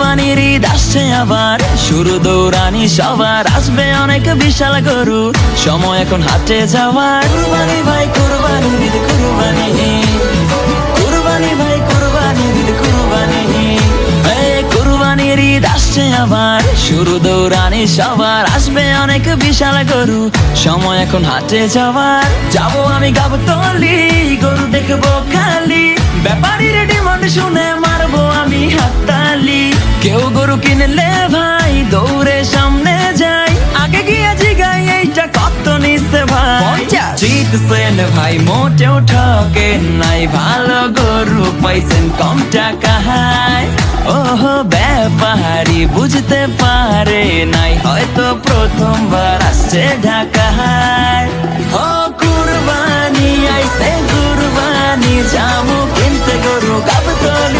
কুরবানির ঈদ আসছে আবার, শুরু দৌড়ানি সবার, আসবে অনেক বিশাল গরু, সময় এখন হাটে যাওয়ার। কুরবানি ভাই কুরবানি ঈদ কুরবানি, কুরবানি ভাই কুরবানি ঈদ কুরবানি। কুরবানির ঈদ আসছে আবার, শুরু দৌড়ানি সবার, আসবে অনেক বিশাল গরু, সময় এখন হাটে যাওয়ার। যাবো আমি গাবতলী, গরু দেখবো খালি, ব্যাপারীর ডিমান্ড শুনে মারবো আমি হাততালি। কেউ গরু কিনলে ভাই দৌড়ে সামনে যাই, আগে গিয়ে জিগাই এইটা কত নিচ্ছে ভাই। জিতছেন ভাই মোটেও ঠকেন নাই, ভালো গরু পাইছেন কম টাকায়। ওহো ব্যাপারী বুঝতে পারে নাই, হয়তো প্রথমবার আসছে ঢাকায়। ও কুরবানি আইছে কুরবানি, যাবো কিনতে গরু গাবতলী।